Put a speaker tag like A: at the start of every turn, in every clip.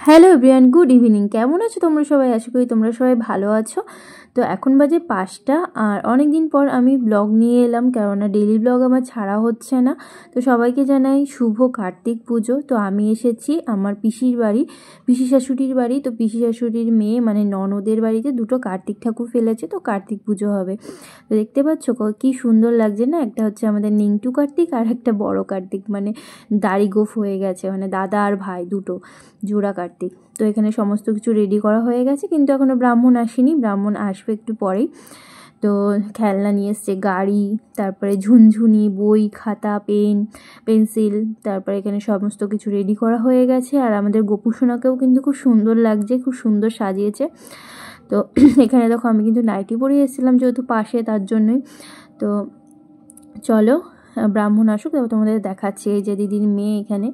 A: Hello everyone, good evening. কেমন আছো তোমরা সবাই? আশা করি তোমরা সবাই ভালো আছো। তো এখন বাজে 5টা, আর অনেক দিন পর আমি ব্লগ নিয়ে এলাম, কেননা ডেইলি ব্লগ আমার ছাড়া হচ্ছে না। তো সবাইকে জানাই শুভ কার্তিক পুজো। তো আমি এসেছি আমার পিসির বাড়ি, পিসি শাশুড়ির বাড়ি। তো পিসি শাশুড়ির মেয়ে মানে ননদের বাড়িতে দুটো কার্তিক ঠাকুর ফেলেছে, তো কার্তিক পুজো হবে। তো দেখতে পাচ্ছ কি সুন্দর লাগছে না? একটা হচ্ছে আমাদের নিংটু কার্তিক, আর একটা বড় কার্তিক, মানে দাড়ি গোফ হয়ে গেছে, মানে দাদা আর ভাই দুটো জোড়া কার্তিক। তো এখানে সমস্ত কিছু রেডি করা হয়ে গেছে, কিন্তু এখনও ব্রাহ্মণ আসেনি, ব্রাহ্মণ আসবে একটু পরেই। তো খেলনা নিয়ে এসছে, গাড়ি, তারপরে ঝুনঝুনি, বই, খাতা, পেন, পেন্সিল, তারপরে এখানে সমস্ত কিছু রেডি করা হয়ে গেছে। আর আমাদের গোপুসোনাকেও কিন্তু খুব সুন্দর লাগছে, খুব সুন্দর সাজিয়েছে। তো এখানে দেখো আমি কিন্তু নাইটি পরে এসেছিলাম, যেহেতু পাশে, তার জন্যই। তো চলো ব্রাহ্মণ আসুক, তারপর তোমাদের দেখাচ্ছি। এই যে দিদির মেয়ে এখানে,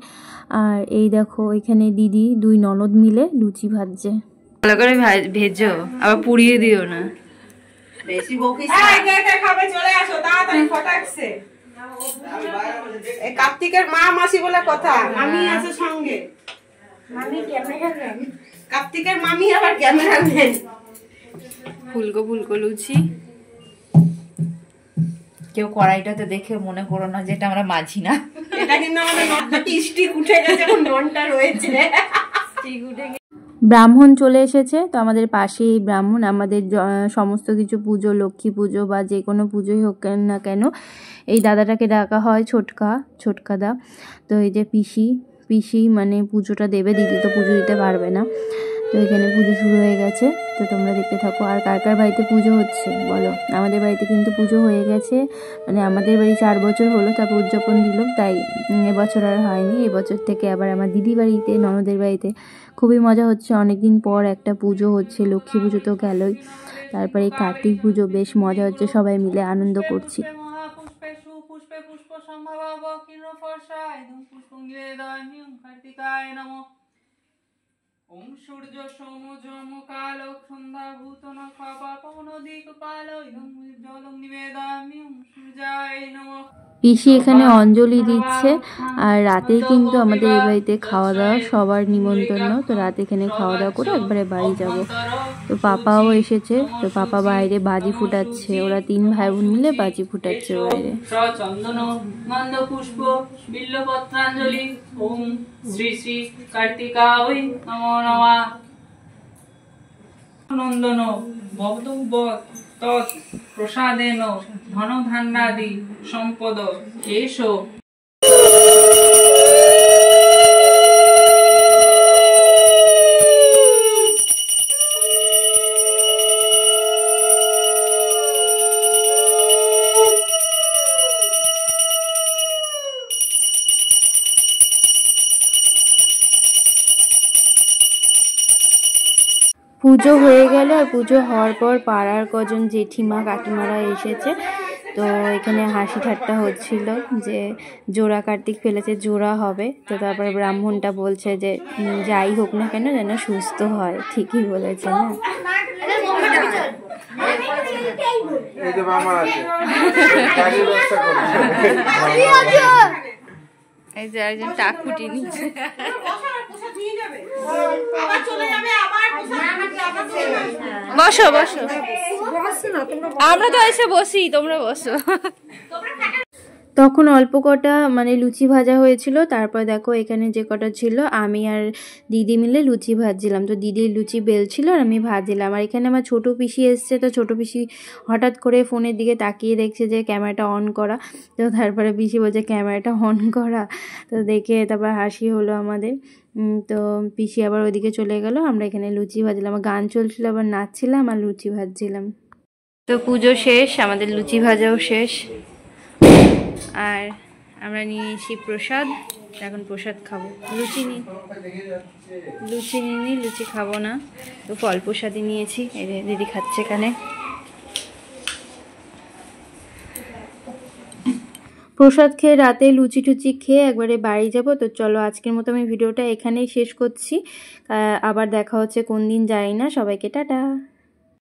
A: আর এই দেখো এখানে দিদি দুই ননদ মিলে লুচি ভাজছে।
B: ভালো করে ভেজো, আবার পুড়িয়ে দিও না।
C: বেশি বকিস না। এই কে খাবে, চলে আসো তাড়াতাড়ি, ফটাকছে। এই কার্তিকের মা মাসি বলে কথা, মামি আছে সঙ্গে। মামি ক্যামেরাম্যান, কার্তিকের মামি আবার ক্যামেরাম্যান।
B: ফুলকো ফুলকো লুচি। কেউ কড়াইটাতে দেখে মনে করো না যেটা আমরা মাঝি না,
C: এটা কিন্তু আমাদের ননটা স্টিক উঠে গেছে, এখন ননটা রয়েছে
B: স্টিক উঠে গেছে।
A: ব্রাহ্মণ চলে এসেছে। তো আমাদের পাশেই ব্রাহ্মণ, আমাদের সমস্ত কিছু পুজো, লক্ষ্মী পুজো বা যে কোনো পুজোই হোক না কেন, এই দাদাটাকে ডাকা হয় ছোটকা দা। তো এই যে পিসি মানে পুজোটা দেবে, দিদি তো পুজো দিতে পারবে না। তো এখানে পুজো শুরু হয়ে গেছে, তো তোমরা দেখতে থাকো। আর কার কার বাড়িতে পুজো হচ্ছে বলো? আমাদের বাড়িতে কিন্তু পুজো হয়ে গেছে, মানে আমাদের বাড়ি 4 বছর হলো, তারপর উদযাপন দিল, তাই এবছর আর হয়নি। এবছর থেকে আবার আমার দিদি বাড়িতে, ননদের বাড়িতে খুবই মজা হচ্ছে। অনেকদিন পর একটা পুজো হচ্ছে, লক্ষ্মী পুজো তো গেলই, তারপরে এই কার্তিক পুজো, বেশ মজা হচ্ছে, সবাই মিলে আনন্দ করছি।
D: ওম সূর্য সোম যম কাল সন্ধ্যা ভূত নখ পাবন দিক পাল জলং নিবেদামি ওম সূর্যায় নমঃ।
A: পিসি এখানে অঞ্জলি দিচ্ছে। আর রাতে কিন্তু আমাদের এই বাড়িতে খাওয়া দাওয়া, সবার নিমন্ত্রণ। তো রাতে এখানে খাওয়া দাওয়া করে একবারে বাড়ি যাব। তো পাপাও এসেছে, তো পাপা বাইরে বাজি ফুটাচ্ছে, ওরা 3 ভাই বোন মিলে বাজি ফুটাচ্ছে বাইরে।
D: চন্দন গন্ধ পুষ্প বিল্লপত্রাঞ্জলি ওম শ্রী শ্রী কার্তিকায় নমো নমঃ। নন্দন ভবতব্য তৎ প্রসাদেন ধন ধান্যাদি সম্পদ এসো।
A: পুজো হয়ে গেল, আর পুজো হওয়ার পর পাড়ার কজন জেঠিমা কাকিমারা এসেছে। তো এখানে হাসি ঠাট্টা হচ্ছিল যে জোড়া কার্তিক ফেলেছে, জোড়া হবে। তো তারপরে ব্রাহ্মণটা বলছে যে যাই হোক না কেন যেন সুস্থ হয়। ঠিকই বলেছে না?
B: এই যে একজন টাক ফুটিয়ে নিচ্ছে। বসো বসো, আমরা তো এসে বসি, তোমরা বসো।
A: তখন অল্প কটা মানে লুচি ভাজা হয়েছিল। তারপর দেখো এখানে যে কটা ছিল, আমি আর দিদি মিলে লুচি ভাজছিলাম। তো দিদি লুচি বেলছিল আর আমি ভাজছিলাম। আর এখানে আমার ছোটো পিসি এসছে। তো ছোটো পিসি হঠাৎ করে ফোনের দিকে তাকিয়ে দেখছে যে ক্যামেরাটা অন করা। তো তারপরে পিসি বলছে ক্যামেরাটা অন করা। তো দেখে তারপর হাসি হলো আমাদের। তো পিসি আবার ওইদিকে চলে গেল, আমরা এখানে লুচি ভাজলাম, গান চলছিল, আবার নাচছিলাম আর লুচি ভাজছিলাম।
B: তো পুজো শেষ, আমাদের লুচি ভাজাও শেষ, আর আমরা নিয়ে এসেছি প্রসাদ। এখন প্রসাদ খাবো। লুচি নিয়ে লুচি খাবো না, তো ফল প্রসাদই নিয়েছি। এই দিদি খাচ্ছে এখানে।
A: প্রসাদ খেয়ে রাতে লুচি টুচি খেয়ে একবারে বাড়ি যাব। তো চলো আজকের মতো আমি ভিডিওটা এখানেই শেষ করছি। আবার দেখা হচ্ছে কোন দিন, যাই না। সবাইকে টাটা।